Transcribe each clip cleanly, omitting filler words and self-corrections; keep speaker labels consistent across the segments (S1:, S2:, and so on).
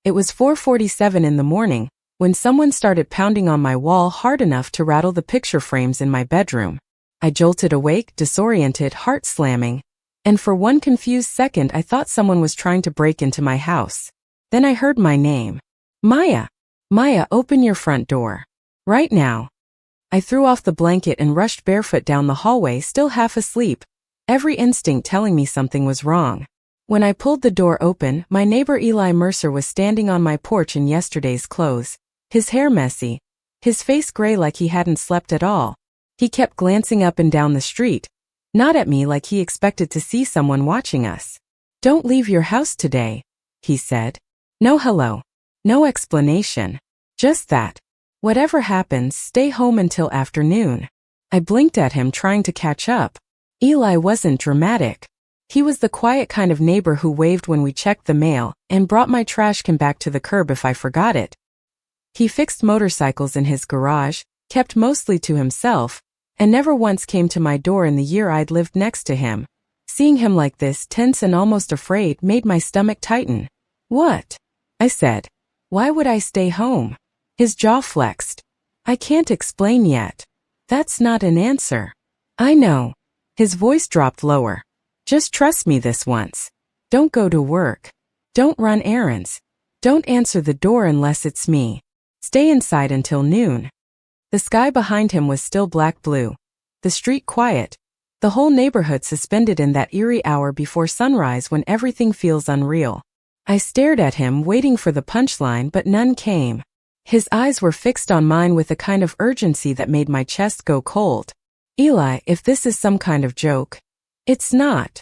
S1: It was 4:47 in the morning when someone started pounding on my wall hard enough to rattle the picture frames in my bedroom. I jolted awake, disoriented, heart slamming, and for one confused second I thought someone was trying to break into my house. Then I heard my name. Maya! Maya, open your front door. Right now. I threw off the blanket and rushed barefoot down the hallway, still half asleep, every instinct telling me something was wrong. When I pulled the door open, my neighbor Eli Mercer was standing on my porch in yesterday's clothes, his hair messy, his face gray like he hadn't slept at all. He kept glancing up and down the street, not at me like he expected to see someone watching us. "Don't leave your house today," he said. No hello. No explanation. Just that. "Whatever happens, stay home until afternoon." I blinked at him, trying to catch up. Eli wasn't dramatic. He was the quiet kind of neighbor who waved when we checked the mail and brought my trash can back to the curb if I forgot it. He fixed motorcycles in his garage, kept mostly to himself, and never once came to my door in the year I'd lived next to him. Seeing him like this, tense and almost afraid, made my stomach tighten. "What?" I said. "Why would I stay home?" His jaw flexed. "I can't explain yet." "That's not an answer." "I know." His voice dropped lower. "Just trust me this once. Don't go to work. Don't run errands. Don't answer the door unless it's me. Stay inside until noon." The sky behind him was still black-blue, the street quiet, the whole neighborhood suspended in that eerie hour before sunrise when everything feels unreal. I stared at him, waiting for the punchline, but none came. His eyes were fixed on mine with a kind of urgency that made my chest go cold. "Eli, if this is some kind of joke." "It's not."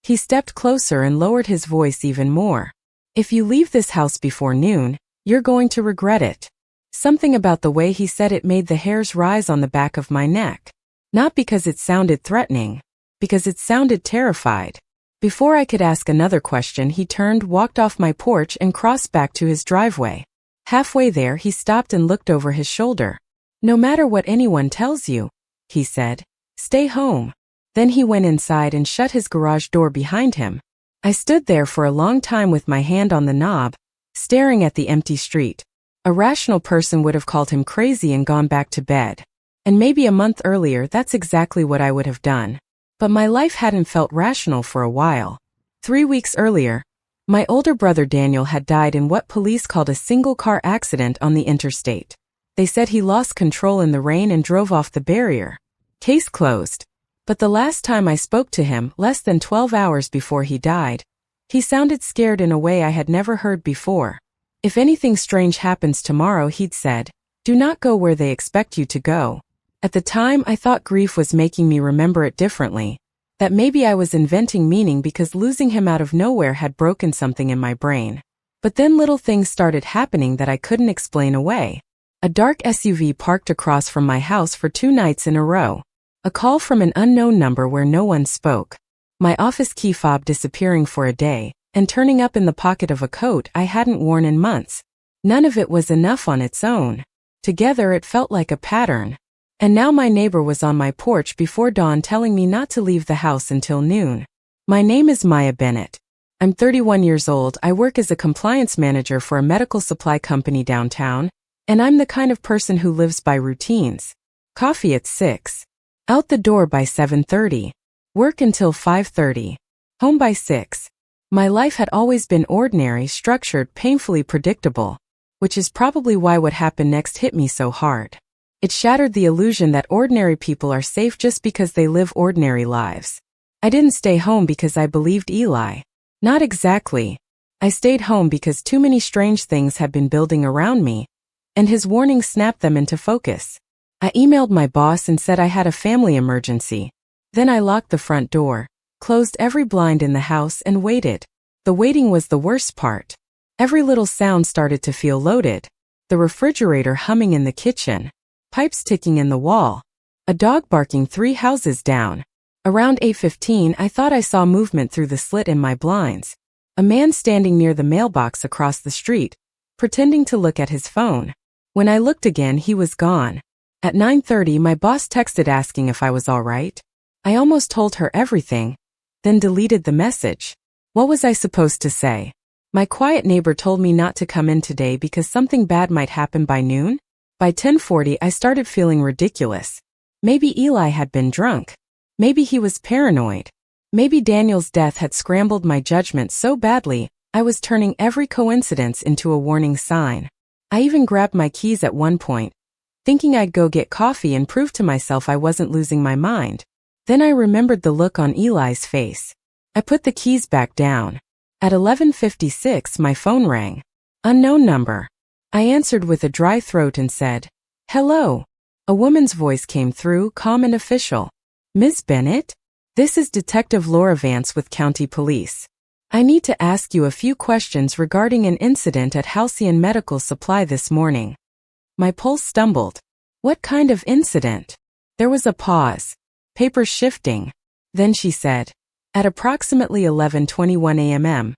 S1: He stepped closer and lowered his voice even more. "If you leave this house before noon, you're going to regret it." Something about the way he said it made the hairs rise on the back of my neck. Not because it sounded threatening, because it sounded terrified. Before I could ask another question, he turned, walked off my porch, and crossed back to his driveway. Halfway there, he stopped and looked over his shoulder. "No matter what anyone tells you," he said, "stay home." Then he went inside and shut his garage door behind him. I stood there for a long time with my hand on the knob, staring at the empty street. A rational person would have called him crazy and gone back to bed. And maybe a month earlier, that's exactly what I would have done. But my life hadn't felt rational for a while. 3 weeks earlier, my older brother Daniel had died in what police called a single-car accident on the interstate. They said he lost control in the rain and drove off the barrier. Case closed. But the last time I spoke to him, less than 12 hours before he died, he sounded scared in a way I had never heard before. "If anything strange happens tomorrow," he'd said, "do not go where they expect you to go." At the time, I thought grief was making me remember it differently, that maybe I was inventing meaning because losing him out of nowhere had broken something in my brain. But then little things started happening that I couldn't explain away. A dark SUV parked across from my house for 2 nights in a row. A call from an unknown number where no one spoke. My office key fob disappearing for a day, and turning up in the pocket of a coat I hadn't worn in months. None of it was enough on its own. Together it felt like a pattern. And now my neighbor was on my porch before dawn telling me not to leave the house until noon. My name is Maya Bennett. I'm 31 years old. I work as a compliance manager for a medical supply company downtown, and I'm the kind of person who lives by routines. Coffee at 6. Out the door by 7:30. Work until 5:30. Home by 6. My life had always been ordinary, structured, painfully predictable, which is probably why what happened next hit me so hard. It shattered the illusion that ordinary people are safe just because they live ordinary lives. I didn't stay home because I believed Eli. Not exactly. I stayed home because too many strange things had been building around me, and his warning snapped them into focus. I emailed my boss and said I had a family emergency. Then I locked the front door, closed every blind in the house, and waited. The waiting was the worst part. Every little sound started to feel loaded. The refrigerator humming in the kitchen. Pipes ticking in the wall. A dog barking 3 houses down. Around 8:15, I thought I saw movement through the slit in my blinds. A man standing near the mailbox across the street, pretending to look at his phone. When I looked again, he was gone. At 9:30, my boss texted asking if I was all right. I almost told her everything, then deleted the message. What was I supposed to say? My quiet neighbor told me not to come in today because something bad might happen by noon. By 10:40 I started feeling ridiculous. Maybe Eli had been drunk. Maybe he was paranoid. Maybe Daniel's death had scrambled my judgment so badly, I was turning every coincidence into a warning sign. I even grabbed my keys at one point, thinking I'd go get coffee and prove to myself I wasn't losing my mind. Then I remembered the look on Eli's face. I put the keys back down. At 11:56 my phone rang. Unknown number. I answered with a dry throat and said, "Hello." A woman's voice came through, calm and official. "Ms. Bennett? This is Detective Laura Vance with County Police. I need to ask you a few questions regarding an incident at Halcyon Medical Supply this morning." My pulse stumbled. What kind of incident? There was a pause. Papers shifting. Then she said, "At approximately 11:21 a.m.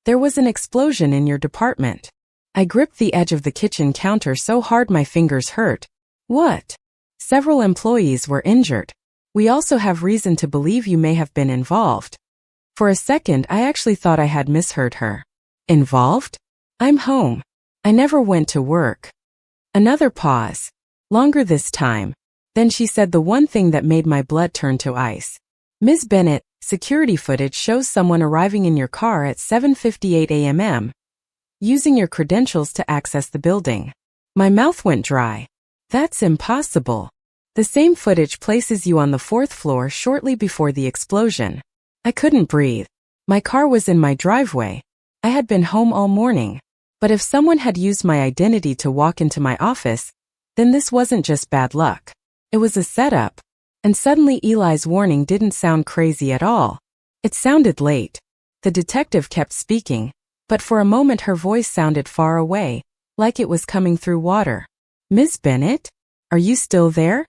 S1: there was an explosion in your department." I gripped the edge of the kitchen counter so hard my fingers hurt. "What?" "Several employees were injured. We also have reason to believe you may have been involved." For a second I actually thought I had misheard her. Involved? I'm home. I never went to work. Another pause. Longer this time. Then she said the one thing that made my blood turn to ice. "Ms. Bennett, security footage shows someone arriving in your car at 7:58 a.m. using your credentials to access the building." My mouth went dry. "That's impossible. The same footage places you on the 4th floor shortly before the explosion." I couldn't breathe. My car was in my driveway. I had been home all morning. But if someone had used my identity to walk into my office, then this wasn't just bad luck. It was a setup. And suddenly Eli's warning didn't sound crazy at all. It sounded late. The detective kept speaking, but for a moment her voice sounded far away, like it was coming through water. "Ms. Bennett? Are you still there?"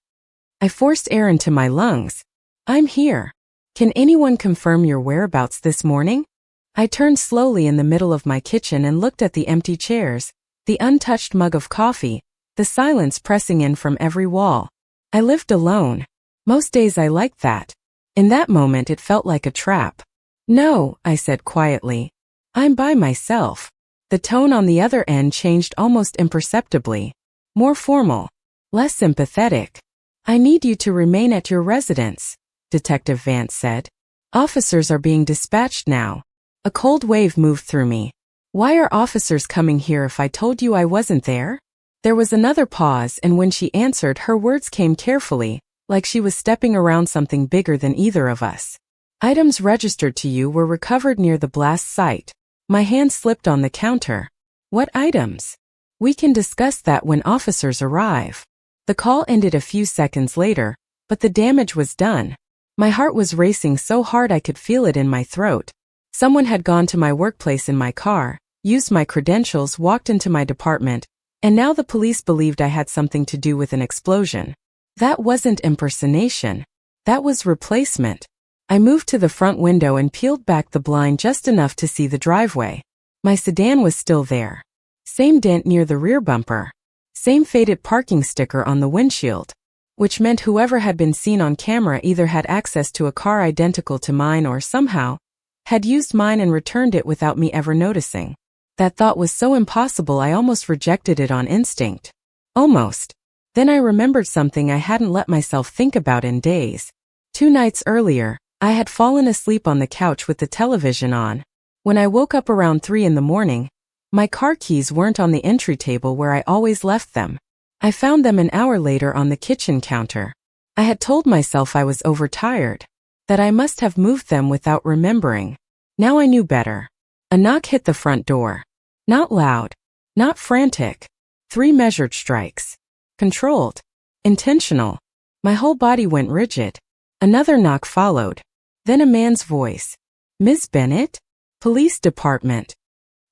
S1: I forced air into my lungs. "I'm here. Can anyone confirm your whereabouts this morning?" I turned slowly in the middle of my kitchen and looked at the empty chairs, the untouched mug of coffee, the silence pressing in from every wall. I lived alone. Most days I liked that. In that moment it felt like a trap. "No," I said quietly. "I'm by myself." The tone on the other end changed almost imperceptibly. More formal. Less sympathetic. "I need you to remain at your residence," Detective Vance said. "Officers are being dispatched now." A cold wave moved through me. "Why are officers coming here if I told you I wasn't there?" There was another pause, and when she answered, her words came carefully, like she was stepping around something bigger than either of us. "Items registered to you were recovered near the blast site." My hand slipped on the counter. "What items?" "We can discuss that when officers arrive." The call ended a few seconds later, but the damage was done. My heart was racing so hard I could feel it in my throat. Someone had gone to my workplace in my car, used my credentials, walked into my department, and now the police believed I had something to do with an explosion. That wasn't impersonation. That was replacement. I moved to the front window and peeled back the blind just enough to see the driveway. My sedan was still there. Same dent near the rear bumper. Same faded parking sticker on the windshield. Which meant whoever had been seen on camera either had access to a car identical to mine or somehow had used mine and returned it without me ever noticing. That thought was so impossible I almost rejected it on instinct. Almost. Then I remembered something I hadn't let myself think about in days. 2 nights earlier, I had fallen asleep on the couch with the television on. When I woke up around 3 in the morning, my car keys weren't on the entry table where I always left them. I found them an hour later on the kitchen counter. I had told myself I was overtired, that I must have moved them without remembering. Now I knew better. A knock hit the front door. Not loud, not frantic. 3 measured strikes. Controlled. Intentional. My whole body went rigid. Another knock followed. Then a man's voice. "Ms. Bennett? Police Department."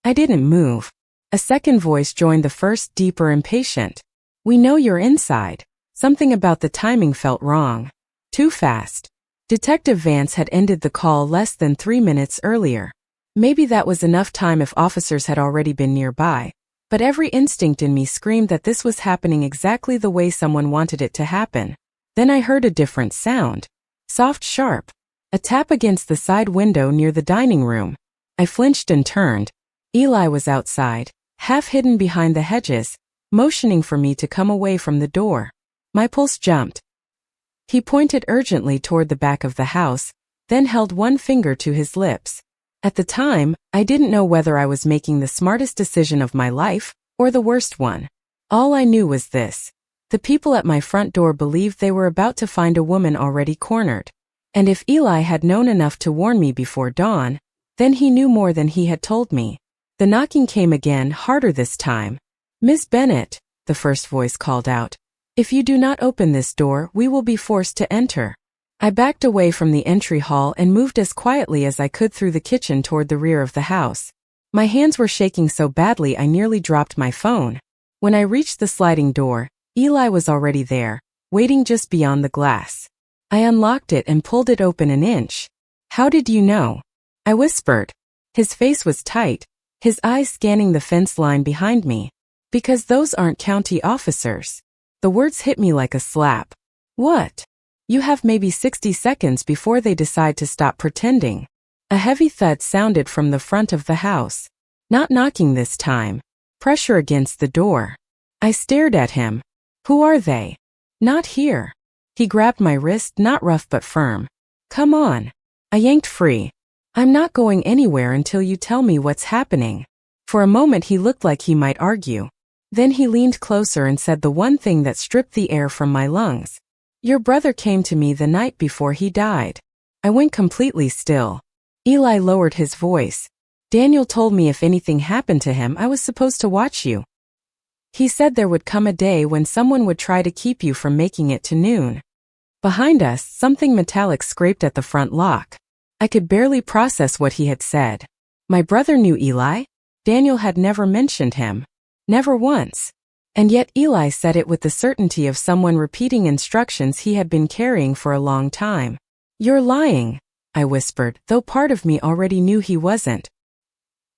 S1: I didn't move. A second voice joined the first, deeper, impatient. "We know you're inside." Something about the timing felt wrong. Too fast. Detective Vance had ended the call less than 3 minutes earlier. Maybe that was enough time if officers had already been nearby, but every instinct in me screamed that this was happening exactly the way someone wanted it to happen. Then I heard a different sound. Soft, sharp. A tap against the side window near the dining room. I flinched and turned. Eli was outside, half hidden behind the hedges, motioning for me to come away from the door. My pulse jumped. He pointed urgently toward the back of the house, then held one finger to his lips. At the time, I didn't know whether I was making the smartest decision of my life, or the worst one. All I knew was this. The people at my front door believed they were about to find a woman already cornered. And if Eli had known enough to warn me before dawn, then he knew more than he had told me. The knocking came again, harder this time. "Miss Bennett," the first voice called out. "If you do not open this door, we will be forced to enter." I backed away from the entry hall and moved as quietly as I could through the kitchen toward the rear of the house. My hands were shaking so badly I nearly dropped my phone. When I reached the sliding door, Eli was already there, waiting just beyond the glass. I unlocked it and pulled it open an inch. "How did you know?" I whispered. His face was tight, his eyes scanning the fence line behind me. "Because those aren't county officers." The words hit me like a slap. "What?" "You have maybe 60 seconds before they decide to stop pretending." A heavy thud sounded from the front of the house. Not knocking this time. Pressure against the door. I stared at him. "Who are they?" "Not here." He grabbed my wrist, not rough but firm. "Come on." I yanked free. "I'm not going anywhere until you tell me what's happening." For a moment he looked like he might argue. Then he leaned closer and said the one thing that stripped the air from my lungs. "Your brother came to me the night before he died." I went completely still. Eli lowered his voice. "Daniel told me if anything happened to him, I was supposed to watch you. He said there would come a day when someone would try to keep you from making it to noon." Behind us, something metallic scraped at the front lock. I could barely process what he had said. My brother knew Eli? Daniel had never mentioned him. Never once. And yet Eli said it with the certainty of someone repeating instructions he had been carrying for a long time. "You're lying," I whispered, though part of me already knew he wasn't.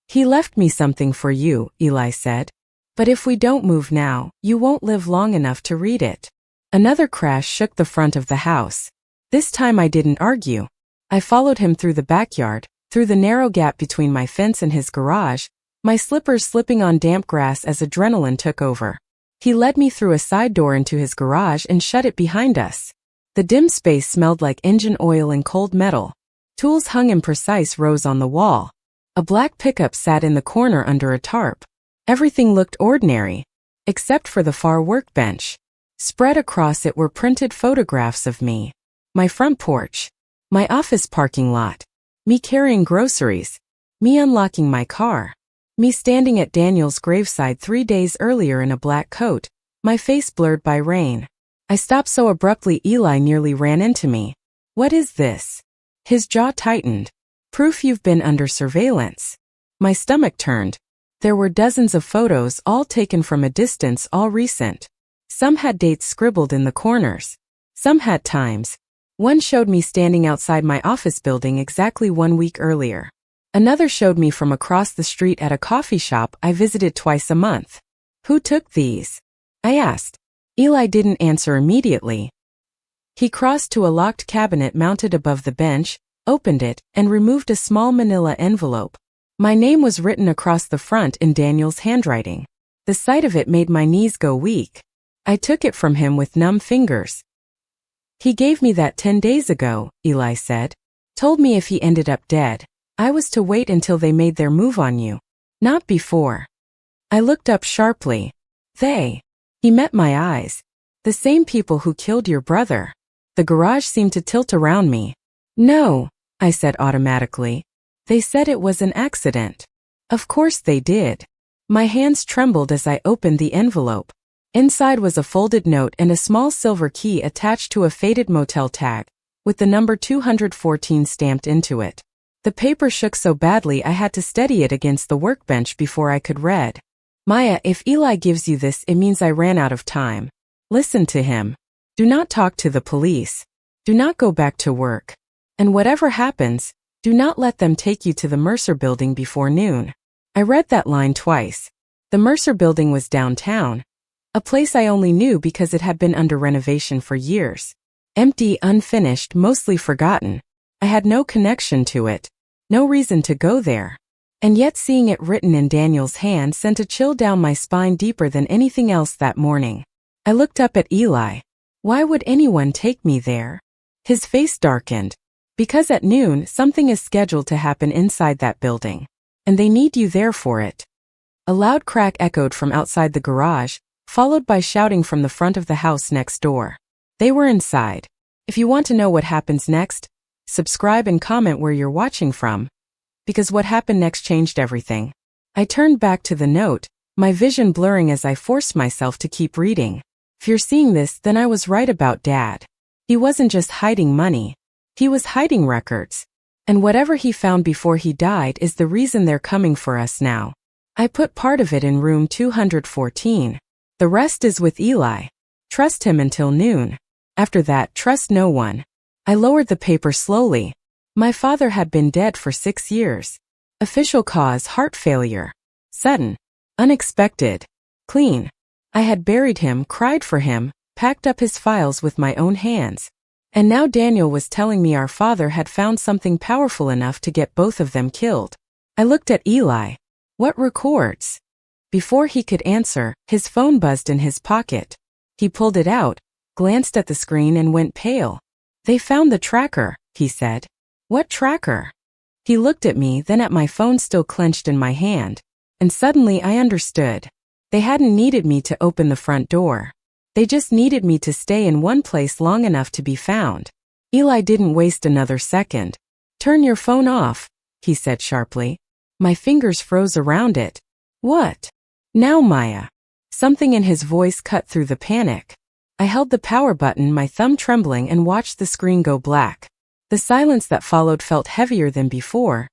S1: "He left me something for you," Eli said. "But if we don't move now, you won't live long enough to read it." Another crash shook the front of the house. This time I didn't argue. I followed him through the backyard, through the narrow gap between my fence and his garage, my slippers slipping on damp grass as adrenaline took over. He led me through a side door into his garage and shut it behind us. The dim space smelled like engine oil and cold metal. Tools hung in precise rows on the wall. A black pickup sat in the corner under a tarp. Everything looked ordinary, except for the far workbench. Spread across it were printed photographs of me. My front porch. My office parking lot. Me carrying groceries. Me unlocking my car. Me standing at Daniel's graveside 3 days earlier in a black coat, my face blurred by rain. I stopped so abruptly Eli nearly ran into me. "What is this?" His jaw tightened. "Proof you've been under surveillance." My stomach turned. There were dozens of photos, all taken from a distance, all recent. Some had dates scribbled in the corners. Some had times. One showed me standing outside my office building exactly 1 week earlier. Another showed me from across the street at a coffee shop I visited twice a month. "Who took these?" I asked. Eli didn't answer immediately. He crossed to a locked cabinet mounted above the bench, opened it, and removed a small manila envelope. My name was written across the front in Daniel's handwriting. The sight of it made my knees go weak. I took it from him with numb fingers. "He gave me that 10 days ago," Eli said. "Told me if he ended up dead, I was to wait until they made their move on you. Not before." I looked up sharply. "They?" He met my eyes. "The same people who killed your brother." The garage seemed to tilt around me. "No," I said automatically. "They said it was an accident." Of course they did. My hands trembled as I opened the envelope. Inside was a folded note and a small silver key attached to a faded motel tag, with the number 214 stamped into it. The paper shook so badly I had to steady it against the workbench before I could read. "Maya, if Eli gives you this, it means I ran out of time. Listen to him. Do not talk to the police. Do not go back to work. And whatever happens, do not let them take you to the Mercer Building before noon." I read that line twice. The Mercer Building was downtown, a place I only knew because it had been under renovation for years. Empty, unfinished, mostly forgotten. I had no connection to it. No reason to go there. And yet seeing it written in Daniel's hand sent a chill down my spine deeper than anything else that morning. I looked up at Eli. Why would anyone take me there? His face darkened. Because at noon, something is scheduled to happen inside that building. And they need you there for it. A loud crack echoed from outside the garage, followed by shouting from the front of the house next door. They were inside. If you want to know what happens next, subscribe and comment where you're watching from. Because what happened next changed everything. I turned back to the note, my vision blurring as I forced myself to keep reading. If you're seeing this, then I was right about Dad. He wasn't just hiding money. He was hiding records. And whatever he found before he died is the reason they're coming for us now. I put part of it in room 214. The rest is with Eli. Trust him until noon. After that, trust no one. I lowered the paper slowly. My father had been dead for 6 years. Official cause: heart failure. Sudden. Unexpected. Clean. I had buried him, cried for him, packed up his files with my own hands. And now Daniel was telling me our father had found something powerful enough to get both of them killed. I looked at Eli. What records? Before he could answer, his phone buzzed in his pocket. He pulled it out, glanced at the screen and went pale. They found the tracker, he said. What tracker? He looked at me, then at my phone still clenched in my hand. And suddenly I understood. They hadn't needed me to open the front door. They just needed me to stay in one place long enough to be found. Eli didn't waste another second. Turn your phone off, he said sharply. My fingers froze around it. What? Now, Maya. Something in his voice cut through the panic. I held the power button, my thumb trembling, and watched the screen go black. The silence that followed felt heavier than before,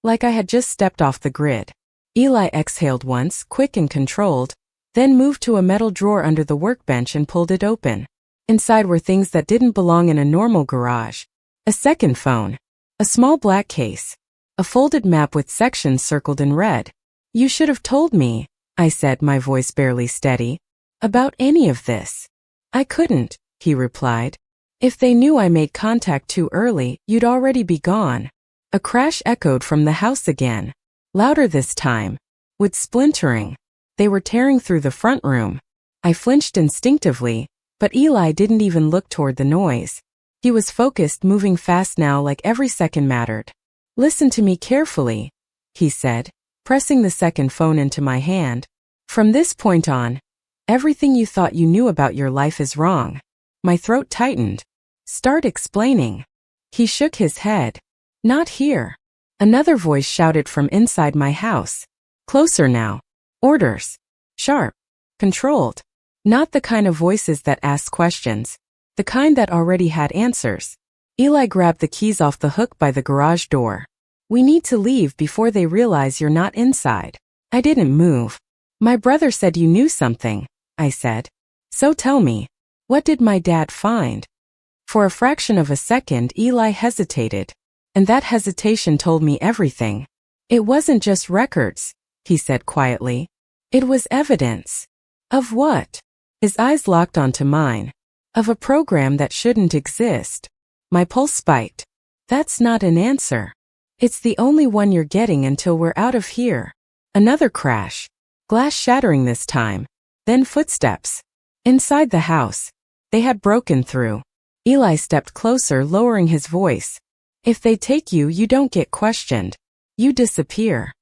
S1: like I had just stepped off the grid. Eli exhaled once, quick and controlled, then moved to a metal drawer under the workbench and pulled it open. Inside were things that didn't belong in a normal garage. A second phone. A small black case. A folded map with sections circled in red. You should have told me, I said, my voice barely steady, about any of this. I couldn't, he replied. If they knew I made contact too early, you'd already be gone. A crash echoed from the house again. Louder this time. With splintering. They were tearing through the front room. I flinched instinctively, but Eli didn't even look toward the noise. He was focused, moving fast now, like every second mattered. Listen to me carefully, he said, pressing the second phone into my hand. From this point on, everything you thought you knew about your life is wrong. My throat tightened. Start explaining. He shook his head. Not here. Another voice shouted from inside my house. Closer now. Orders. Sharp. Controlled. Not the kind of voices that ask questions. The kind that already had answers. Eli grabbed the keys off the hook by the garage door. We need to leave before they realize you're not inside. I didn't move. My brother said you knew something, I said. So tell me, what did my dad find? For a fraction of a second, Eli hesitated. And that hesitation told me everything. It wasn't just records, he said quietly. It was evidence. Of what? His eyes locked onto mine. Of a program that shouldn't exist. My pulse spiked. That's not an answer. It's the only one you're getting until we're out of here. Another crash. Glass shattering this time. Then footsteps. Inside the house. They had broken through. Eli stepped closer, lowering his voice. If they take you, you don't get questioned. You disappear.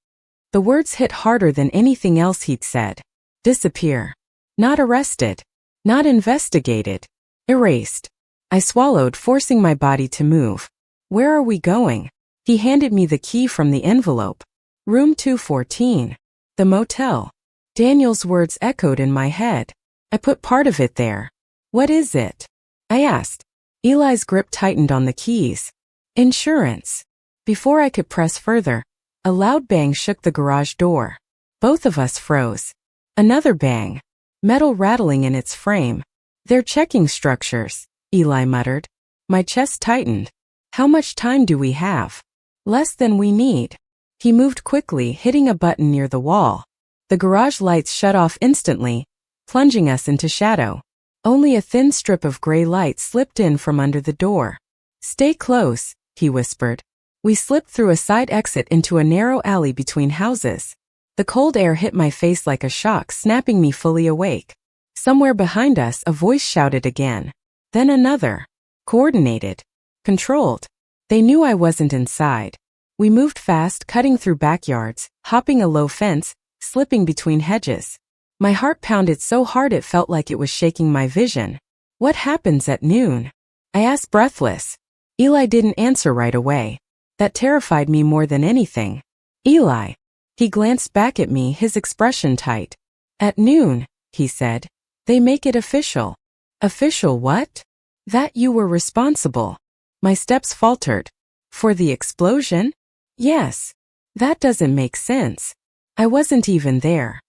S1: The words hit harder than anything else he'd said. Disappear. Not arrested. Not investigated. Erased. I swallowed, forcing my body to move. Where are we going? He handed me the key from the envelope. Room 214. The motel. Daniel's words echoed in my head. I put part of it there. What is it? I asked. Eli's grip tightened on the keys. Insurance. Before I could press further, a loud bang shook the garage door. Both of us froze. Another bang. Metal rattling in its frame. They're checking structures, Eli muttered. My chest tightened. How much time do we have? Less than we need. He moved quickly, hitting a button near the wall. The garage lights shut off instantly, plunging us into shadow. Only a thin strip of gray light slipped in from under the door. Stay close, he whispered. We slipped through a side exit into a narrow alley between houses. The cold air hit my face like a shock, snapping me fully awake. Somewhere behind us, a voice shouted again. Then another. Coordinated. Controlled. They knew I wasn't inside. We moved fast, cutting through backyards, hopping a low fence, slipping between hedges. My heart pounded so hard it felt like it was shaking my vision. What happens at noon? I asked, breathless. Eli didn't answer right away. That terrified me more than anything. Eli. He glanced back at me, his expression tight. At noon, he said. They make it official. Official what? That you were responsible. My steps faltered. For the explosion? Yes. That doesn't make sense. I wasn't even there.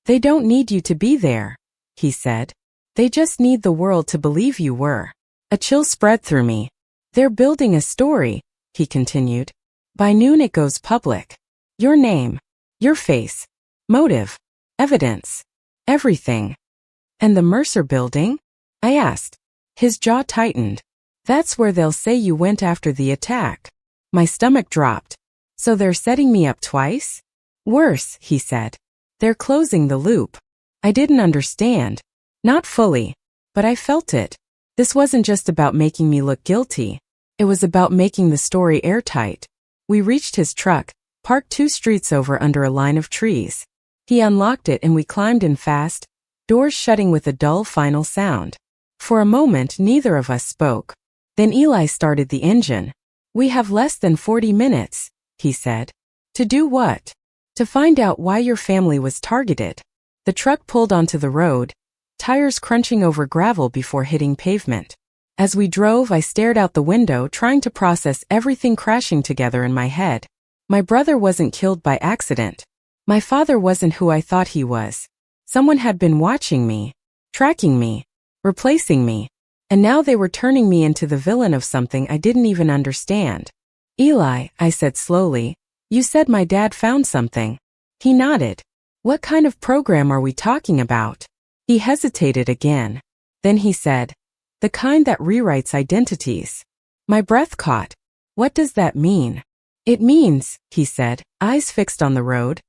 S1: They don't need you to be there, he said. They just need the world to believe you were. A chill spread through me. They're building a story, he continued. By noon it goes public. Your name, your face, motive, evidence, everything. And the Mercer building? I asked. His jaw tightened. That's where they'll say you went after the attack. My stomach dropped. So they're setting me up twice? Worse, he said. They're closing the loop. I didn't understand. Not fully. But I felt it. This wasn't just about making me look guilty. It was about making the story airtight. We reached his truck, parked 2 streets over under a line of trees. He unlocked it and we climbed in fast, doors shutting with a dull final sound. For a moment neither of us spoke. Then Eli started the engine. We have less than 40 minutes, he said. To do what? To find out why your family was targeted. The truck pulled onto the road, tires crunching over gravel before hitting pavement. As we drove, I stared out the window, trying to process everything crashing together in my head. My brother wasn't killed by accident. My father wasn't who I thought he was. Someone had been watching me, tracking me, replacing me, and now they were turning me into the villain of something I didn't even understand. Eli, I said slowly, you said my dad found something. He nodded. What kind of program are we talking about? He hesitated again. Then he said, the kind that rewrites identities. My breath caught. What does that mean? It means, he said, eyes fixed on the road.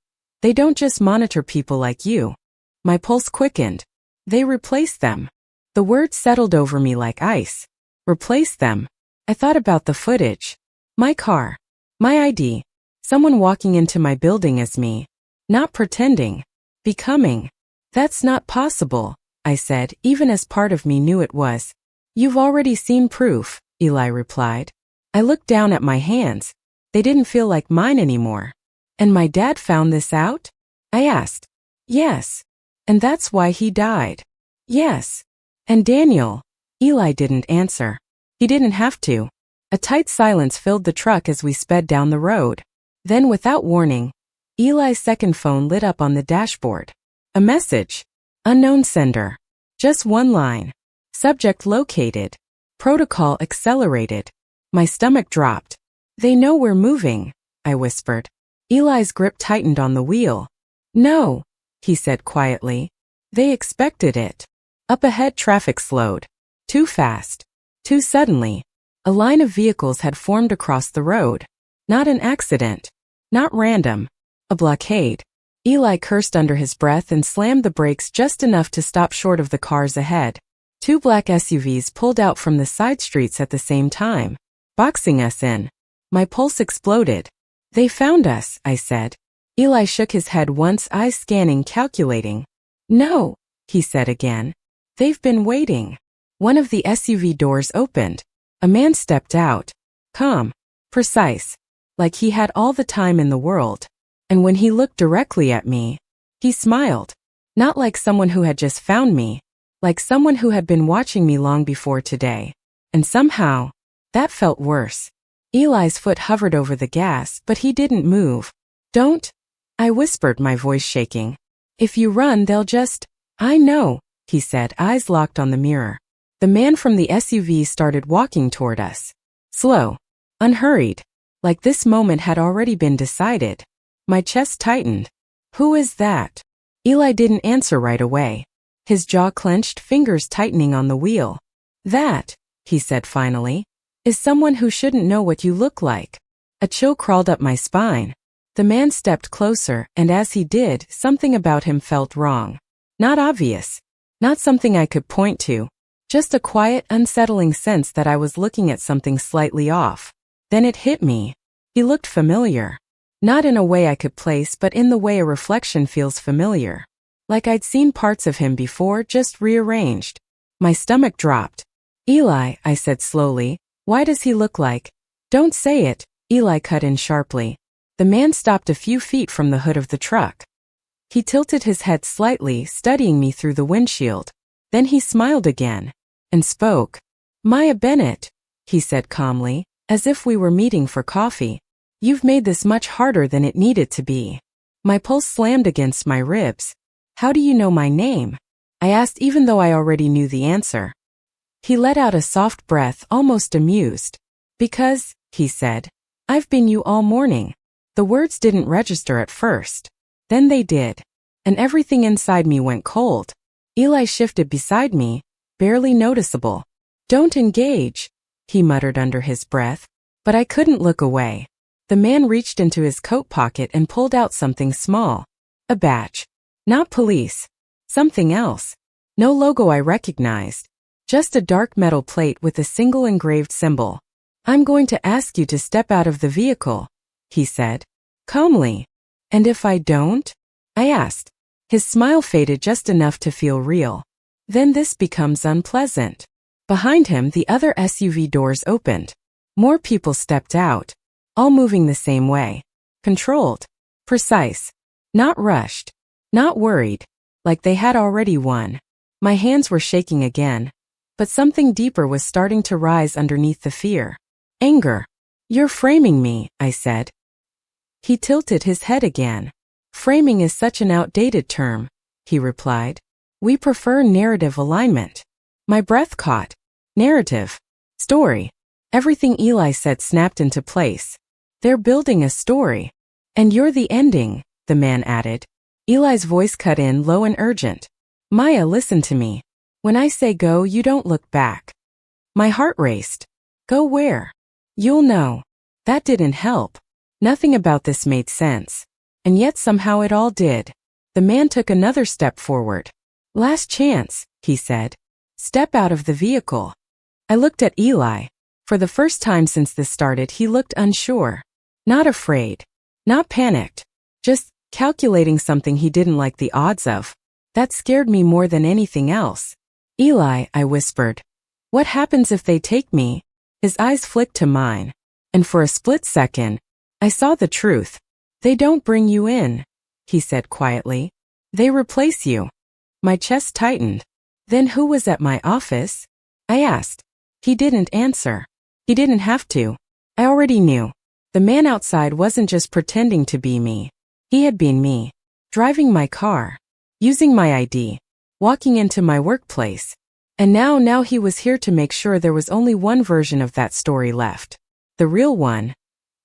S1: They don't just monitor people like you. My pulse quickened. They replace them. The word settled over me like ice. Replace them. I thought about the footage. My car. My ID. Someone walking into my building as me. Not pretending. Becoming. That's not possible, I said, even as part of me knew it was. You've already seen proof, Eli replied. I looked down at my hands. They didn't feel like mine anymore. And my dad found this out? I asked. Yes. And that's why he died. Yes. And Daniel? Eli didn't answer. He didn't have to. A tight silence filled the truck as we sped down the road. Then, without warning, Eli's second phone lit up on the dashboard. A message. Unknown sender. Just one line. Subject located. Protocol accelerated. My stomach dropped. They know we're moving, I whispered. Eli's grip tightened on the wheel. No, he said quietly. They expected it. Up ahead, traffic slowed. Too fast. Too suddenly. A line of vehicles had formed across the road. Not an accident. Not random. A blockade. Eli cursed under his breath and slammed the brakes just enough to stop short of the cars ahead. 2 black SUVs pulled out from the side streets at the same time, boxing us in. My pulse exploded. They found us, I said. Eli shook his head once, eyes scanning, calculating. No, he said again. They've been waiting. One of the SUV doors opened. A man stepped out. Calm. Precise. Like he had all the time in the world. And when he looked directly at me, he smiled. Not like someone who had just found me. Like someone who had been watching me long before today. And somehow, that felt worse. Eli's foot hovered over the gas, but he didn't move. Don't, I whispered, my voice shaking. If you run, they'll just, I know, he said, eyes locked on the mirror. The man from the SUV started walking toward us. Slow, unhurried, like this moment had already been decided. My chest tightened. Who is that? Eli didn't answer right away. His jaw clenched, fingers tightening on the wheel. That, he said finally, is someone who shouldn't know what you look like. A chill crawled up my spine. The man stepped closer, and as he did, something about him felt wrong. Not obvious. Not something I could point to. Just a quiet, unsettling sense that I was looking at something slightly off. Then it hit me. He looked familiar. Not in a way I could place, but in the way a reflection feels familiar. Like I'd seen parts of him before, just rearranged. My stomach dropped. Eli, I said slowly, why does he look like? Don't say it, Eli cut in sharply. The man stopped a few feet from the hood of the truck. He tilted his head slightly, studying me through the windshield. Then he smiled again. And spoke. Maya Bennett, he said calmly, as if we were meeting for coffee. You've made this much harder than it needed to be. My pulse slammed against my ribs. How do you know my name? I asked even though I already knew the answer. He let out a soft breath, almost amused. Because, he said, I've been you all morning. The words didn't register at first. Then they did. And everything inside me went cold. Eli shifted beside me, barely noticeable. Don't engage, he muttered under his breath. But I couldn't look away. The man reached into his coat pocket and pulled out something small. A badge. Not police. Something else. No logo I recognized. Just a dark metal plate with a single engraved symbol. I'm going to ask you to step out of the vehicle, he said. Calmly. And if I don't? I asked. His smile faded just enough to feel real. Then this becomes unpleasant. Behind him, the other SUV doors opened. More people stepped out, all moving the same way. Controlled. Precise. Not rushed. Not worried. Like they had already won. My hands were shaking again. But something deeper was starting to rise underneath the fear. Anger. You're framing me, I said. He tilted his head again. Framing is such an outdated term, he replied. We prefer narrative alignment. My breath caught. Narrative. Story. Everything Eli said snapped into place. They're building a story. And you're the ending, the man added. Eli's voice cut in low and urgent. Maya, listen to me. When I say go, you don't look back. My heart raced. Go where? You'll know. That didn't help. Nothing about this made sense. And yet somehow it all did. The man took another step forward. Last chance, he said. Step out of the vehicle. I looked at Eli. For the first time since this started, he looked unsure. Not afraid. Not panicked. Just calculating something he didn't like the odds of. That scared me more than anything else. Eli, I whispered. What happens if they take me? His eyes flicked to mine. And for a split second, I saw the truth. They don't bring you in, he said quietly. They replace you. My chest tightened. Then who was at my office? I asked. He didn't answer. He didn't have to. I already knew. The man outside wasn't just pretending to be me. He had been me. Driving my car. Using my ID. Walking into my workplace. And now he was here to make sure there was only one version of that story left. The real one.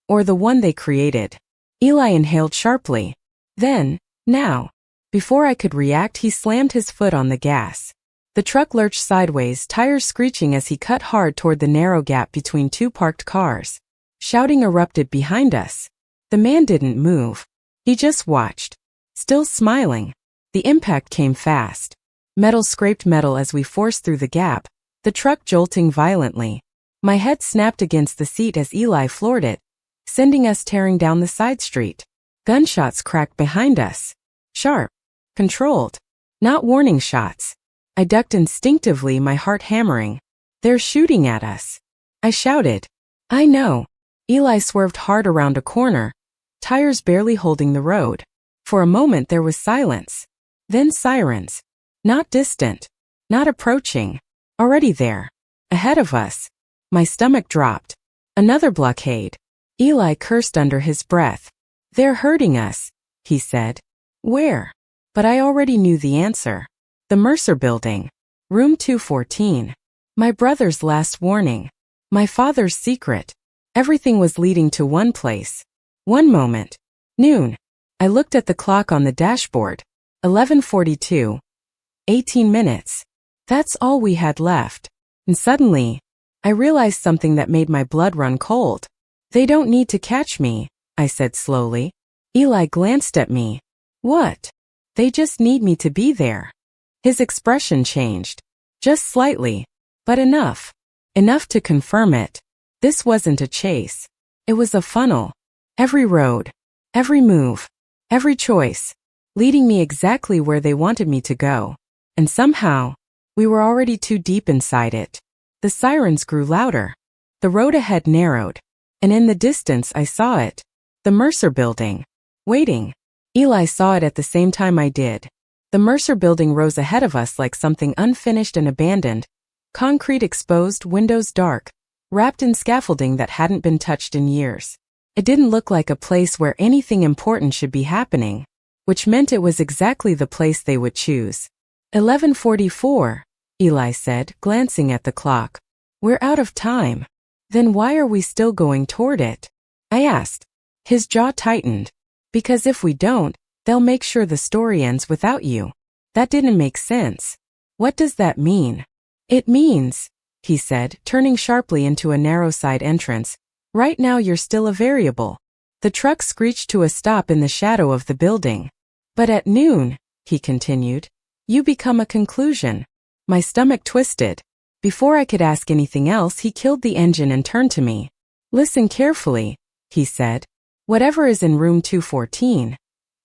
S1: Or the one they created. Eli inhaled sharply. Then, now. Before I could react, he slammed his foot on the gas. The truck lurched sideways, tires screeching as he cut hard toward the narrow gap between two parked cars. Shouting erupted behind us. The man didn't move. He just watched. Still smiling. The impact came fast. Metal scraped metal as we forced through the gap, the truck jolting violently. My head snapped against the seat as Eli floored it, sending us tearing down the side street. Gunshots cracked behind us. Sharp. Controlled. Not warning shots. I ducked instinctively, my heart hammering. They're shooting at us. I shouted. I know. Eli swerved hard around a corner, tires barely holding the road. For a moment there was silence. Then sirens. Not distant. Not approaching. Already there. Ahead of us. My stomach dropped. Another blockade. Eli cursed under his breath. They're hurting us, he said. Where? But I already knew the answer. The Mercer Building. Room 214. My brother's last warning. My father's secret. Everything was leading to one place. One moment. Noon. I looked at the clock on the dashboard. 11:42. 18 minutes. That's all we had left. And suddenly, I realized something that made my blood run cold. They don't need to catch me, I said slowly. Eli glanced at me. What? They just need me to be there. His expression changed. Just slightly. But enough. Enough to confirm it. This wasn't a chase. It was a funnel. Every road. Every move. Every choice. Leading me exactly where they wanted me to go. And somehow, we were already too deep inside it. The sirens grew louder. The road ahead narrowed. And in the distance I saw it. The Mercer Building. Waiting. Eli saw it at the same time I did. The Mercer Building rose ahead of us like something unfinished and abandoned. Concrete exposed, windows dark, wrapped in scaffolding that hadn't been touched in years. It didn't look like a place where anything important should be happening, which meant it was exactly the place they would choose. 11:44, Eli said, glancing at the clock. We're out of time. Then why are we still going toward it? I asked. His jaw tightened. Because if we don't, they'll make sure the story ends without you. That didn't make sense. What does that mean? It means, he said, turning sharply into a narrow side entrance, right now you're still a variable. The truck screeched to a stop in the shadow of the building. But at noon, he continued, you become a conclusion. My stomach twisted. Before I could ask anything else, he killed the engine and turned to me. Listen carefully, he said. Whatever is in room 214,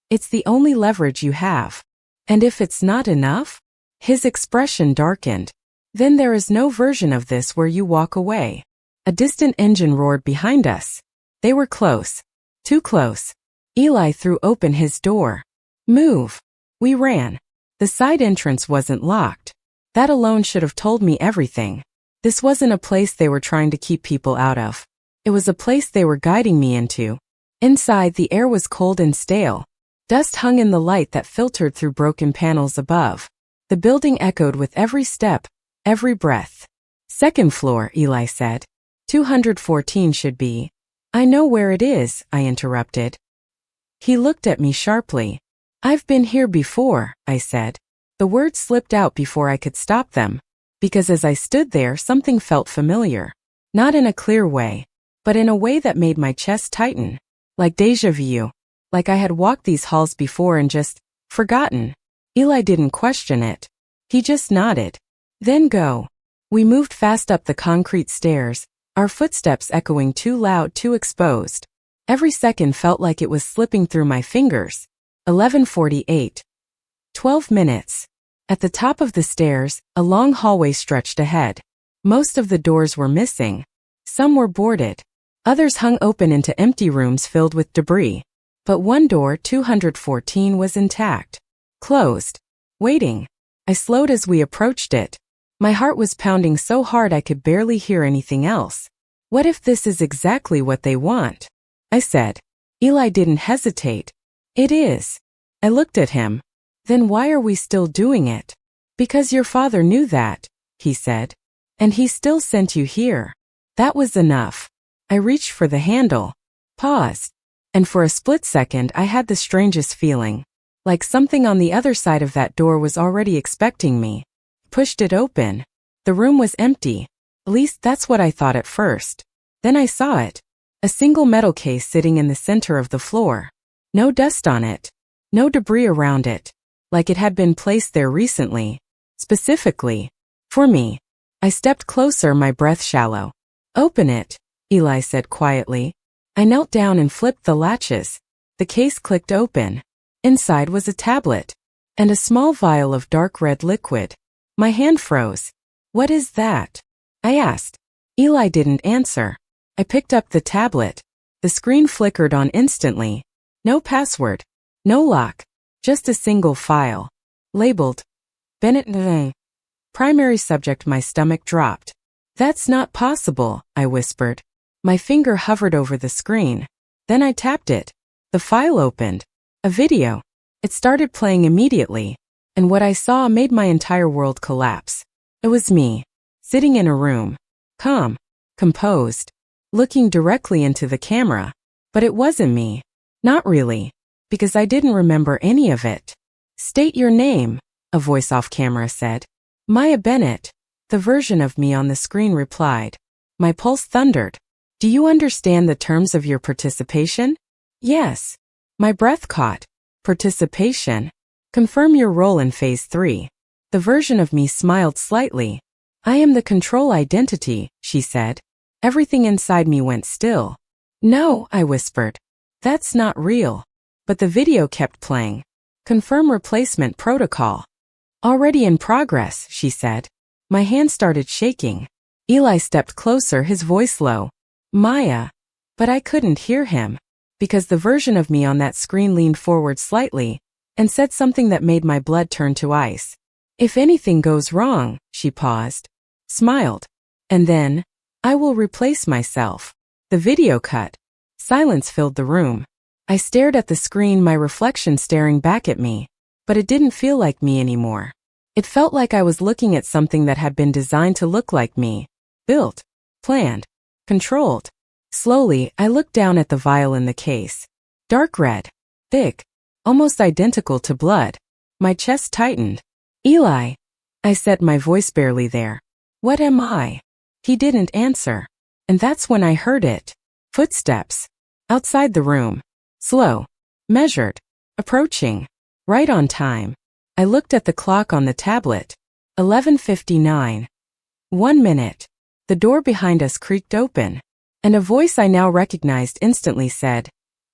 S1: it's the only leverage you have. And if it's not enough? His expression darkened. Then there is no version of this where you walk away. A distant engine roared behind us. They were close. Too close. Eli threw open his door. Move. We ran. The side entrance wasn't locked. That alone should have told me everything. This wasn't a place they were trying to keep people out of. It was a place they were guiding me into. Inside, the air was cold and stale. Dust hung in the light that filtered through broken panels above. The building echoed with every step, every breath. Second floor, Eli said. 214 should be. I know where it is, I interrupted. He looked at me sharply. I've been here before, I said. The words slipped out before I could stop them, because as I stood there, something felt familiar. Not in a clear way, but in a way that made my chest tighten. Like déjà vu. Like I had walked these halls before and just forgotten. Eli didn't question it. He just nodded. Then go. We moved fast up the concrete stairs, our footsteps echoing too loud, too exposed. Every second felt like it was slipping through my fingers. 11:48. 12 minutes. At the top of the stairs, a long hallway stretched ahead. Most of the doors were missing. Some were boarded. Others hung open into empty rooms filled with debris. But one door, 214, was intact. Closed. Waiting. I slowed as we approached it. My heart was pounding so hard I could barely hear anything else. What if this is exactly what they want? I said. Eli didn't hesitate. It is. I looked at him. Then why are we still doing it? Because your father knew that, he said. And he still sent you here. That was enough. I reached for the handle. Paused. And for a split second I had the strangest feeling. Like something on the other side of that door was already expecting me. Pushed it open. The room was empty. At least that's what I thought at first. Then I saw it. A single metal case sitting in the center of the floor. No dust on it. No debris around it. Like it had been placed there recently. Specifically. For me. I stepped closer, my breath shallow. Open it, Eli said quietly. I knelt down and flipped the latches. The case clicked open. Inside was a tablet. And a small vial of dark red liquid. My hand froze. What is that? I asked. Eli didn't answer. I picked up the tablet. The screen flickered on instantly. No password. No lock. Just a single file. Labeled. Bennett. Primary subject. My stomach dropped. That's not possible, I whispered. My finger hovered over the screen. Then I tapped it. The file opened. A video. It started playing immediately. And what I saw made my entire world collapse. It was me. Sitting in a room. Calm. Composed. Looking directly into the camera. But it wasn't me. Not really. Because I didn't remember any of it. State your name, a voice off camera said. Maya Bennett. The version of me on the screen replied. My pulse thundered. Do you understand the terms of your participation? Yes. My breath caught. Participation. Confirm your role in Phase 3. The version of me smiled slightly. I am the control identity, she said. Everything inside me went still. No, I whispered. That's not real. But the video kept playing. Confirm replacement protocol. Already in progress, she said. My hand started shaking. Eli stepped closer, his voice low. Maya. But I couldn't hear him, because the version of me on that screen leaned forward slightly and said something that made my blood turn to ice. If anything goes wrong, she paused, smiled, and then, I will replace myself. The video cut. Silence filled the room. I stared at the screen, my reflection staring back at me, but it didn't feel like me anymore. It felt like I was looking at something that had been designed to look like me, built, planned, controlled. Slowly, I looked down at the vial in the case. Dark red, thick, almost identical to blood. My chest tightened. Eli, I said, my voice barely there. What am I? He didn't answer. And that's when I heard it. Footsteps. Outside the room. Slow. Measured. Approaching. Right on time. I looked at the clock on the tablet. 11:59. 1 minute. The door behind us creaked open, and a voice I now recognized instantly said,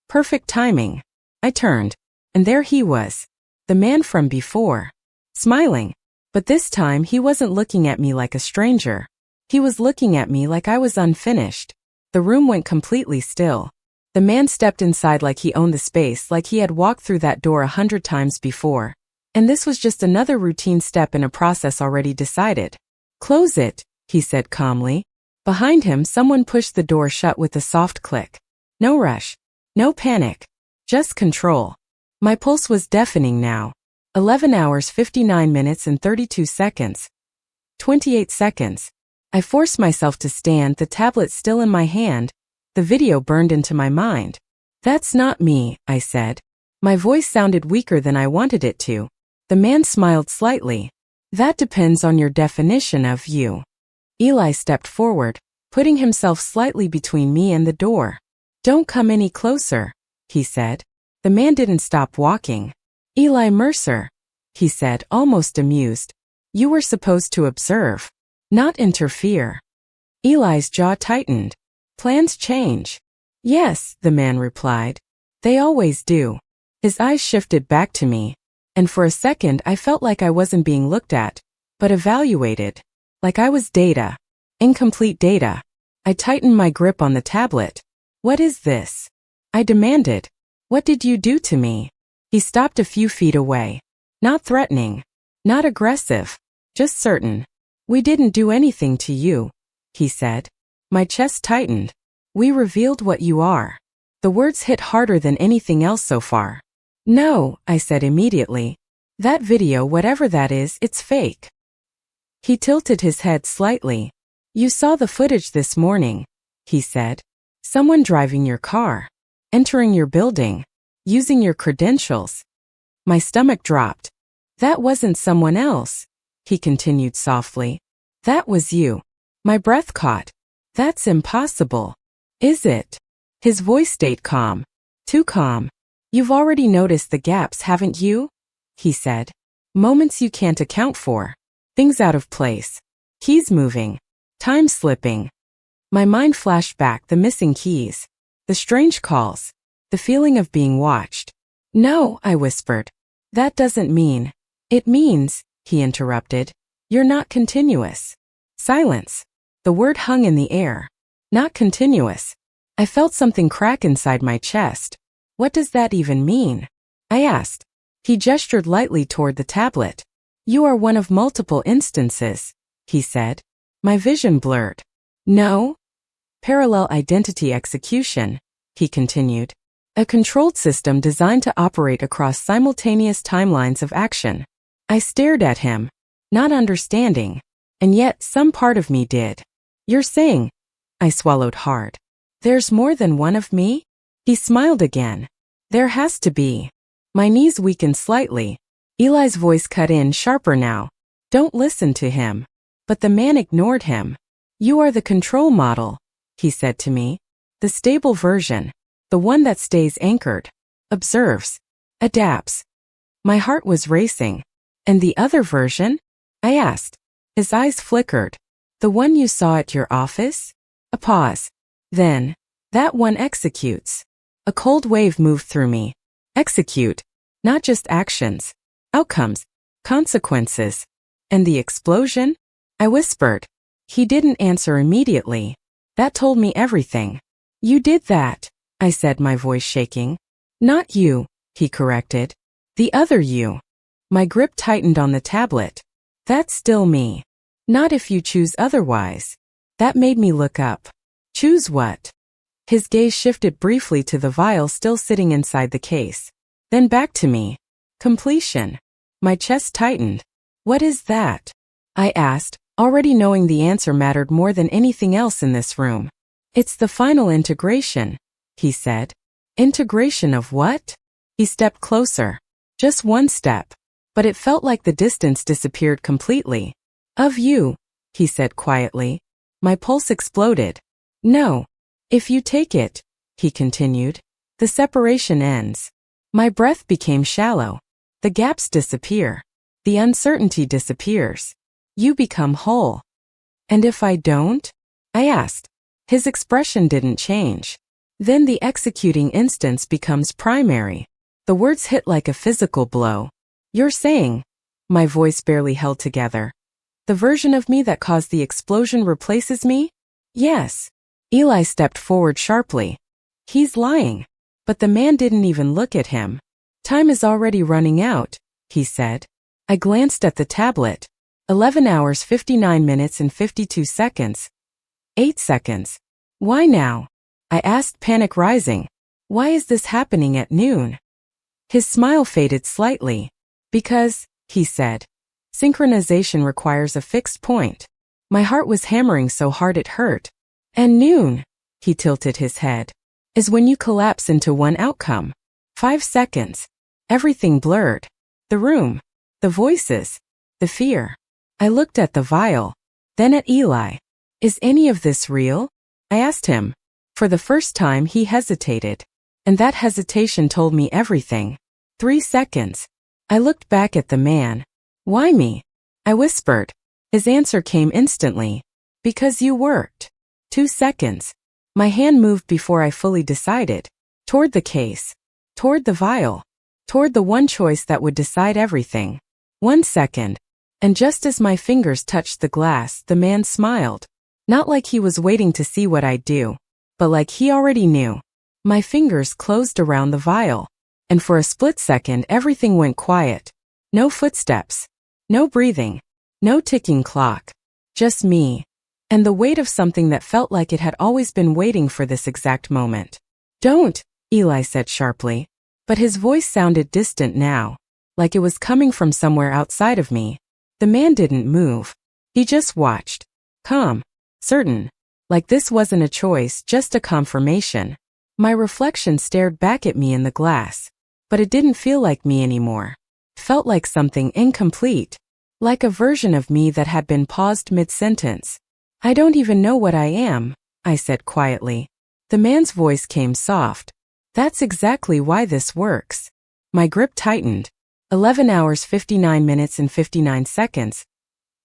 S1: perfect timing. I turned, and there he was, the man from before, smiling. But this time he wasn't looking at me like a stranger. He was looking at me like I was unfinished. The room went completely still. The man stepped inside like he owned the space, like he had walked through that door 100 times before. And this was just another routine step in a process already decided. Close it, he said calmly. Behind him, someone pushed the door shut with a soft click. No rush. No panic. Just control. My pulse was deafening now. 11 hours 59 minutes and 32 seconds. 28 seconds. I forced myself to stand, the tablet still in my hand. The video burned into my mind. That's not me, I said. My voice sounded weaker than I wanted it to. The man smiled slightly. That depends on your definition of you. Eli stepped forward, putting himself slightly between me and the door. Don't come any closer, he said. The man didn't stop walking. Eli Mercer, he said, almost amused. You were supposed to observe, not interfere. Eli's jaw tightened. Plans change. Yes, the man replied. They always do. His eyes shifted back to me, and for a second I felt like I wasn't being looked at, but evaluated. Like I was data. Incomplete data. I tightened my grip on the tablet. What is this? I demanded. What did you do to me? He stopped a few feet away. Not threatening. Not aggressive. Just certain. We didn't do anything to you, he said. My chest tightened. We revealed what you are. The words hit harder than anything else so far. No, I said immediately. That video, whatever that is, it's fake. He tilted his head slightly. You saw the footage this morning, he said. Someone driving your car, entering your building, using your credentials. My stomach dropped. That wasn't someone else, he continued softly. That was you. My breath caught. That's impossible. Is it? His voice stayed calm. Too calm. You've already noticed the gaps, haven't you? He said. Moments you can't account for. Things out of place. Keys moving. Time slipping. My mind flashed back, the missing keys. The strange calls. The feeling of being watched. No, I whispered. That doesn't mean. It means, he interrupted. You're not continuous. Silence. The word hung in the air. Not continuous. I felt something crack inside my chest. What does that even mean? I asked. He gestured lightly toward the tablet. You are one of multiple instances, he said. My vision blurred. No? Parallel identity execution, he continued. A controlled system designed to operate across simultaneous timelines of action. I stared at him, not understanding, and yet some part of me did. You're saying, I swallowed hard. There's more than one of me? He smiled again. There has to be. My knees weakened slightly. Eli's voice cut in sharper now. Don't listen to him. But the man ignored him. You are the control model, he said to me. The stable version. The one that stays anchored. Observes. Adapts. My heart was racing. And the other version? I asked. His eyes flickered. The one you saw at your office? A pause. Then, that one executes. A cold wave moved through me. Execute. Not just actions. Outcomes. Consequences. And the explosion? I whispered. He didn't answer immediately. That told me everything. You did that, I said, my voice shaking. Not you, he corrected. The other you. My grip tightened on the tablet. That's still me. Not if you choose otherwise. That made me look up. Choose what? His gaze shifted briefly to the vial still sitting inside the case. Then back to me. Completion. My chest tightened. What is that? I asked, already knowing the answer mattered more than anything else in this room. It's the final integration, he said. Integration of what? He stepped closer. Just one step. But it felt like the distance disappeared completely. Of you, he said quietly. My pulse exploded. No. If you take it, he continued, the separation ends. My breath became shallow. The gaps disappear. The uncertainty disappears. You become whole. And if I don't? I asked. His expression didn't change. Then the executing instance becomes primary. The words hit like a physical blow. You're saying, my voice barely held together, the version of me that caused the explosion replaces me? Yes. Eli stepped forward sharply. He's lying. But the man didn't even look at him. Time is already running out, he said. I glanced at the tablet. 11 hours 59 minutes and 52 seconds. 8 seconds. Why now? I asked, panic rising. Why is this happening at noon? His smile faded slightly. Because, he said, synchronization requires a fixed point. My heart was hammering so hard it hurt. And noon, he tilted his head, is when you collapse into one outcome. 5 seconds. Everything blurred. The room. The voices. The fear. I looked at the vial. Then at Eli. Is any of this real? I asked him. For the first time he hesitated. And that hesitation told me everything. 3 seconds. I looked back at the man. Why me? I whispered. His answer came instantly. Because you worked. 2 seconds. My hand moved before I fully decided. Toward the case. Toward the vial. Toward the one choice that would decide everything. 1 second. And just as my fingers touched the glass, the man smiled. Not like he was waiting to see what I'd do, but like he already knew. My fingers closed around the vial. And for a split second everything went quiet. No footsteps. No breathing. No ticking clock. Just me. And the weight of something that felt like it had always been waiting for this exact moment. Don't, Eli said sharply. But his voice sounded distant now. Like it was coming from somewhere outside of me. The man didn't move. He just watched. Calm. Certain. Like this wasn't a choice, just a confirmation. My reflection stared back at me in the glass. But it didn't feel like me anymore. It felt like something incomplete. Like a version of me that had been paused mid-sentence. I don't even know what I am, I said quietly. The man's voice came soft. That's exactly why this works. My grip tightened. 11 hours 59 minutes and 59 seconds.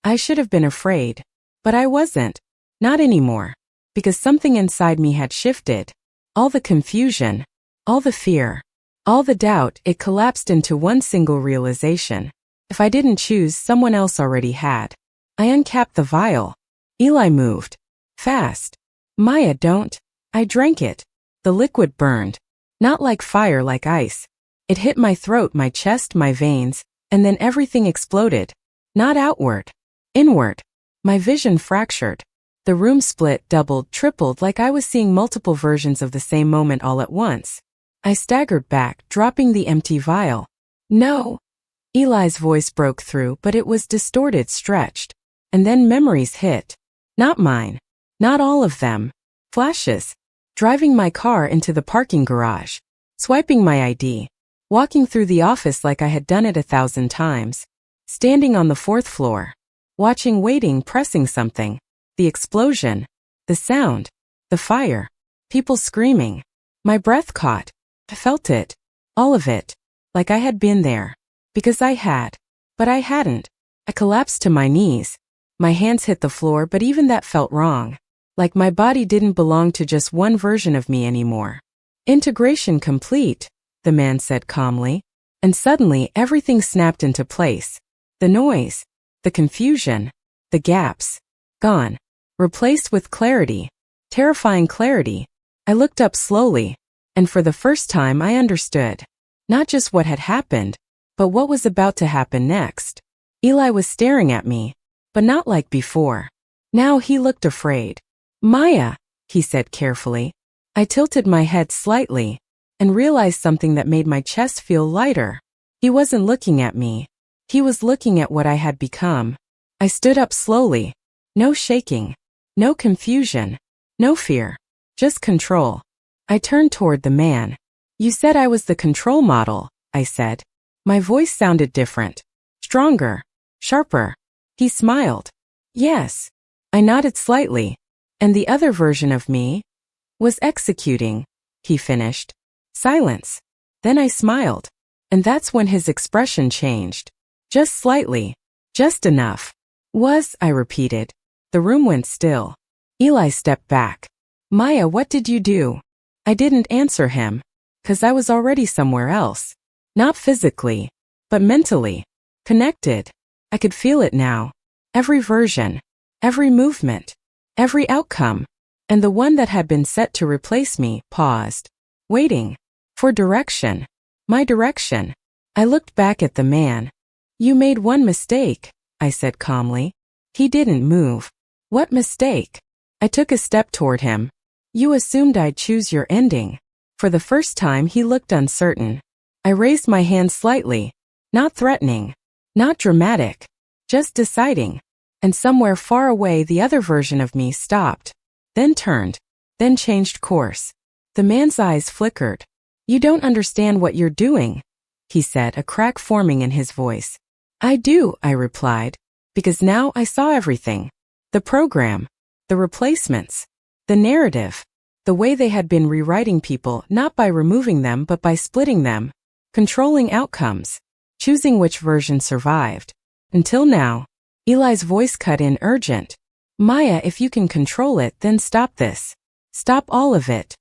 S1: I should have been afraid. But I wasn't. Not anymore. Because something inside me had shifted. All the confusion. All the fear. All the doubt, it collapsed into one single realization. If I didn't choose, someone else already had. I uncapped the vial. Eli moved. Fast. Maya, don't. I drank it. The liquid burned. Not like fire, like ice. It hit my throat, my chest, my veins, and then everything exploded. Not outward. Inward. My vision fractured. The room split, doubled, tripled, like I was seeing multiple versions of the same moment all at once. I staggered back, dropping the empty vial. No. Eli's voice broke through, but it was distorted, stretched. And then memories hit. Not mine. Not all of them. Flashes. Driving my car into the parking garage. Swiping my ID. Walking through the office like I had done it 1,000 times. Standing on the 4th floor. Watching, waiting, pressing something. The explosion. The sound. The fire. People screaming. My breath caught. I felt it. All of it. Like I had been there. Because I had. But I hadn't. I collapsed to my knees. My hands hit the floor, but even that felt wrong. Like my body didn't belong to just one version of me anymore. Integration complete, the man said calmly. And suddenly everything snapped into place. The noise. The confusion. The gaps. Gone. Replaced with clarity. Terrifying clarity. I looked up slowly. And for the first time I understood. Not just what had happened, but what was about to happen next. Eli was staring at me, but not like before. Now he looked afraid. Maya, he said carefully. I tilted my head slightly and realized something that made my chest feel lighter. He wasn't looking at me. He was looking at what I had become. I stood up slowly. No shaking. No confusion. No fear. Just control. I turned toward the man. You said I was the control model, I said. My voice sounded different. Stronger. Sharper. He smiled. Yes. I nodded slightly. And the other version of me was executing, he finished. Silence. Then I smiled. And that's when his expression changed. Just slightly. Just enough. I repeated. The room went still. Eli stepped back. Maya, what did you do? I didn't answer him. 'Cause I was already somewhere else. Not physically, but mentally. Connected. I could feel it now. Every version. Every movement. Every outcome. And the one that had been set to replace me paused. Waiting. For direction. My direction. I looked back at the man. You made one mistake, I said calmly. He didn't move. What mistake? I took a step toward him. You assumed I'd choose your ending. For the first time he looked uncertain. I raised my hand slightly. Not threatening. Not dramatic. Just deciding. And somewhere far away the other version of me stopped. Then turned. Then changed course. The man's eyes flickered. You don't understand what you're doing, he said, a crack forming in his voice. I do, I replied. Because now I saw everything. The program. The replacements. The narrative. The way they had been rewriting people not by removing them but by splitting them. Controlling outcomes. Choosing which version survived. Until now. Eli's voice cut in urgent. Maya, if you can control it, then stop this. Stop all of it.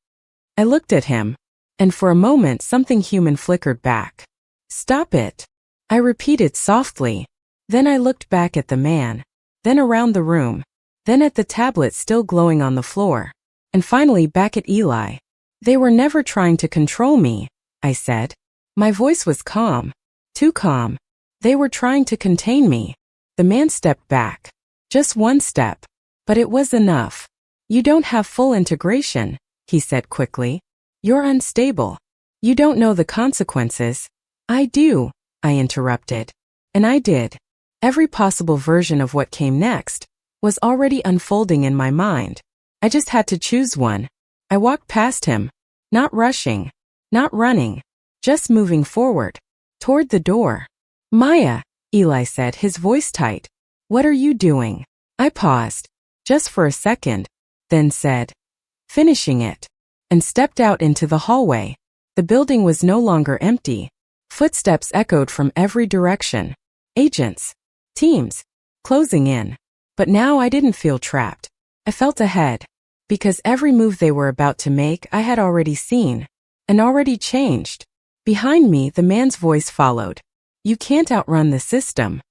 S1: I looked at him. And for a moment something human flickered back. Stop it. I repeated softly. Then I looked back at the man. Then around the room. Then at the tablet still glowing on the floor. And finally back at Eli. They were never trying to control me, I said. My voice was calm. Too calm. They were trying to contain me. The man stepped back. Just one step. But it was enough. You don't have full integration, he said quickly. You're unstable. You don't know the consequences. I do, I interrupted. And I did. Every possible version of what came next was already unfolding in my mind. I just had to choose one. I walked past him. Not rushing. Not running. Just moving forward. Toward the door. Maya, Eli said, his voice tight. What are you doing? I paused. Just for a second. Then said. Finishing it. And stepped out into the hallway. The building was no longer empty. Footsteps echoed from every direction. Agents. Teams. Closing in. But now I didn't feel trapped. I felt ahead. Because every move they were about to make I had already seen. And already changed. Behind me the man's voice followed. You can't outrun the system.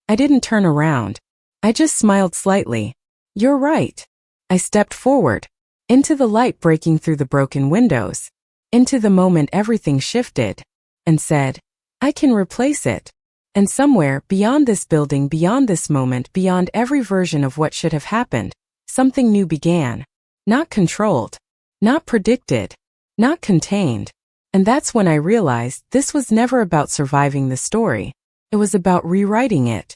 S1: I didn't turn around. I just smiled slightly. You're right. I stepped forward. Into the light breaking through the broken windows. Into the moment everything shifted. And said, I can replace it. And somewhere, beyond this building, beyond this moment, beyond every version of what should have happened, something new began. Not controlled. Not predicted. Not contained. And that's when I realized this was never about surviving the story. It was about rewriting it.